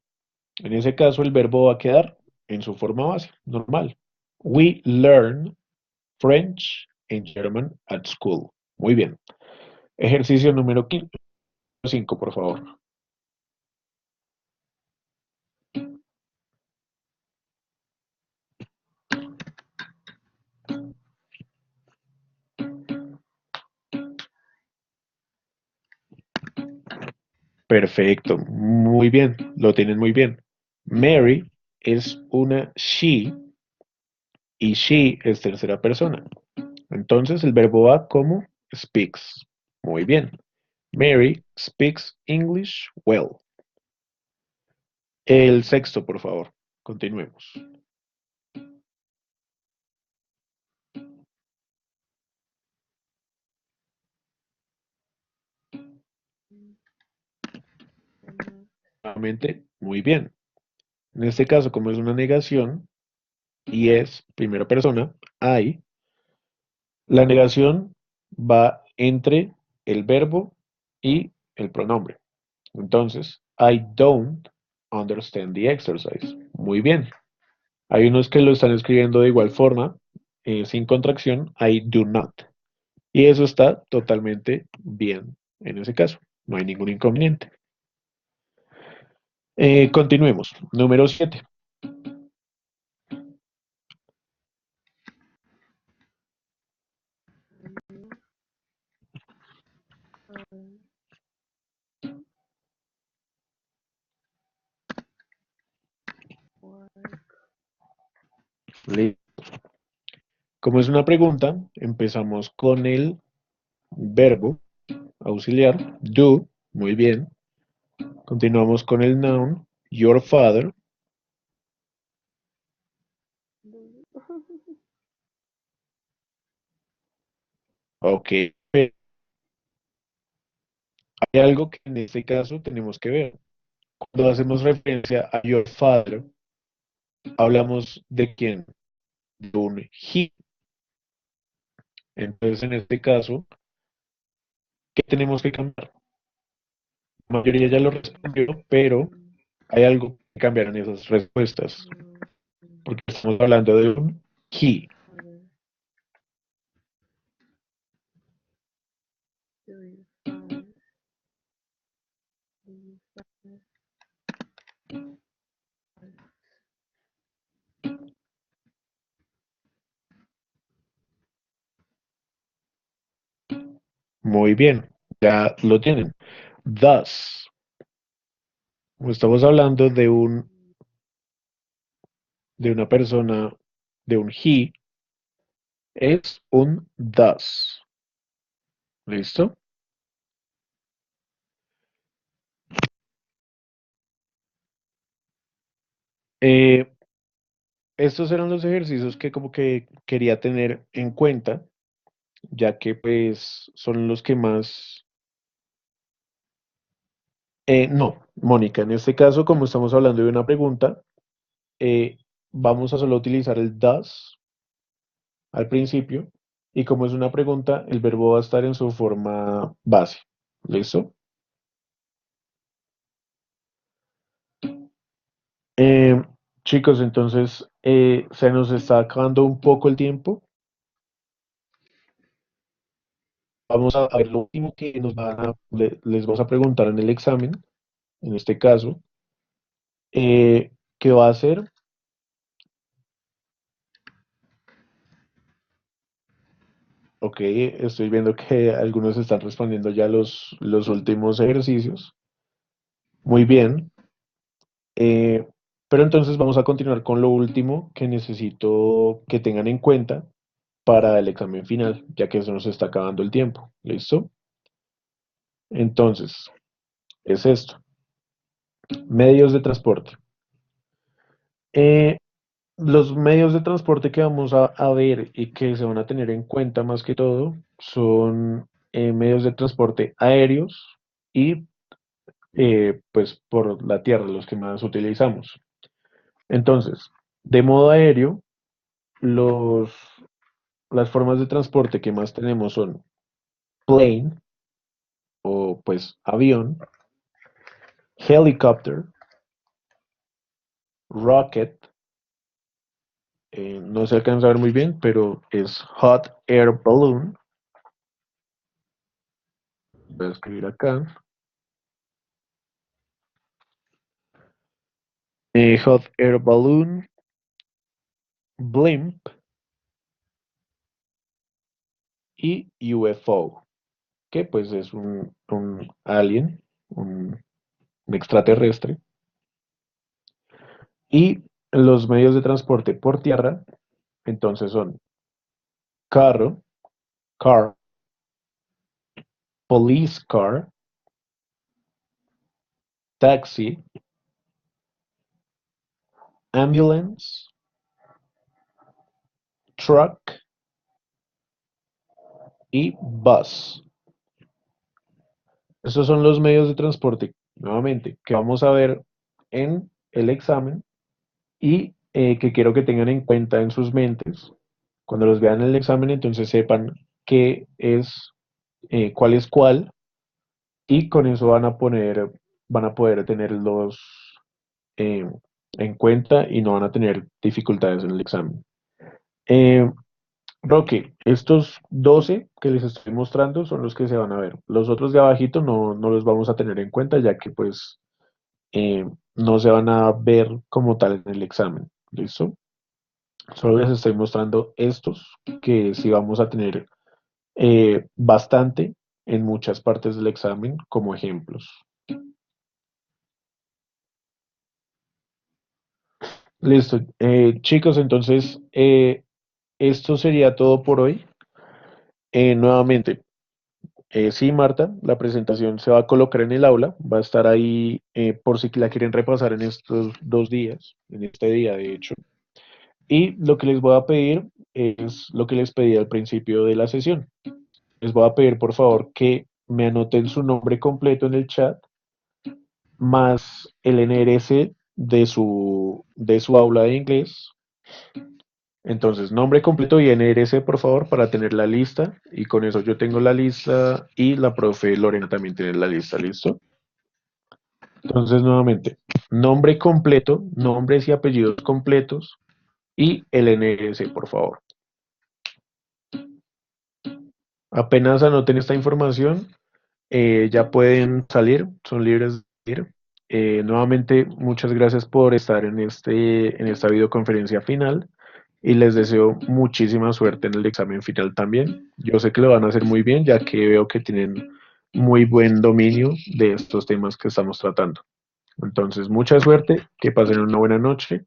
En ese caso, el verbo va a quedar en su forma base, normal. We learn French and German at school. Muy bien. Ejercicio número 5, por favor. Perfecto, muy bien, lo tienen muy bien. Mary es una she y she es tercera persona. Entonces el verbo va como speaks. Muy bien. Mary speaks English well. El sexto, por favor. Continuemos. Nuevamente, muy bien. En este caso, como es una negación y es primera persona, I, la negación va entre el verbo y el pronombre. Entonces, I don't understand the exercise. Muy bien. Hay unos que lo están escribiendo de igual forma, sin contracción, I do not. Y eso está totalmente bien en ese caso. No hay ningún inconveniente. Continuemos. Número 7. Li- Como es una pregunta, empezamos con el verbo auxiliar, do, muy bien. Continuamos con el noun, your father. Ok, pero hay algo que en este caso tenemos que ver. Cuando hacemos referencia a your father, hablamos de quién, de un he. Entonces, en este caso, ¿qué tenemos que cambiar? La mayoría ya lo respondió, pero hay algo que cambiar en esas respuestas, porque estamos hablando de un he. Muy bien, ya lo tienen. Thus, como estamos hablando de una persona, de un he, es un thus. ¿Listo? Eh, Estos eran los ejercicios que como que quería tener en cuenta, ya que pues son los que más... no, Mónica, en este caso, como estamos hablando de una pregunta, eh, vamos a solo utilizar el does al principio, y como es una pregunta, el verbo va a estar en su forma base. ¿Listo? Eh, Chicos, entonces se nos está acabando un poco el tiempo. Vamos a ver lo último que les vamos a preguntar en el examen, en este caso, que va a ser, ok, estoy viendo que algunos están respondiendo ya los últimos ejercicios. Muy bien, eh, pero entonces vamos a continuar con lo último que necesito que tengan en cuenta para el examen final, ya que eso nos está acabando el tiempo. ¿Listo? Entonces, es esto. Medios de transporte. Eh, los medios de transporte que vamos a ver y que se van a tener en cuenta más que todo son medios de transporte aéreos y pues por la tierra, los que más utilizamos. Entonces, de modo aéreo, los, las formas de transporte que más tenemos son plane o pues avión, helicopter, rocket, no se alcanza a ver muy bien, pero es hot air balloon. Voy a escribir acá. Hot air balloon, blimp y UFO, que pues es un alien, un extraterrestre. Y los medios de transporte por tierra, entonces son carro, car, police car, taxi, ambulance, truck y bus. Estos son los medios de transporte, nuevamente, que vamos a ver en el examen y que quiero que tengan en cuenta en sus mentes. Cuando los vean en el examen, entonces sepan qué es, cuál es cuál, y con eso van a poder tenerlos eh, en cuenta y no van a tener dificultades en el examen. Eh, Roque, estos 12 que les estoy mostrando son los que se van a ver. Los otros de abajito no los vamos a tener en cuenta ya que pues eh, no se van a ver como tal en el examen. ¿Listo? Solo les estoy mostrando estos que sí vamos a tener bastante en muchas partes del examen como ejemplos. Listo. Chicos, entonces, esto sería todo por hoy. Nuevamente, sí, Marta, la presentación se va a colocar en el aula, va a estar ahí por si la quieren repasar en estos 2 días, en este día, de hecho. Y lo que les voy a pedir es lo que les pedí al principio de la sesión. Les voy a pedir, por favor, que me anoten su nombre completo en el chat, más el NRC de su aula de inglés. Entonces, nombre completo y NRC, por favor, para tener la lista. Y con eso yo tengo la lista y la profe Lorena también tiene la lista, ¿listo? Entonces, nuevamente, nombre completo, nombres y apellidos completos y el NRC, por favor. Apenas anoten esta información, ya pueden salir, son libres de ir. Nuevamente, muchas gracias por estar en esta videoconferencia final y les deseo muchísima suerte en el examen final también. Yo sé que lo van a hacer muy bien, ya que veo que tienen muy buen dominio de estos temas que estamos tratando. Entonces, mucha suerte, que pasen una buena noche.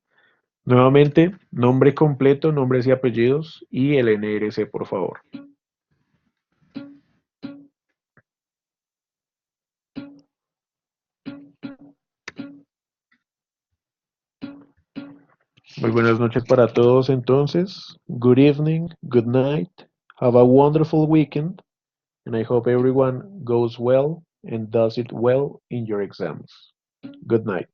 Nuevamente, nombre completo, nombres y apellidos y el NRC, por favor. Muy buenas noches para todos entonces. Good evening, good night. Have a wonderful weekend, and I hope everyone goes well and does it well in your exams. Good night.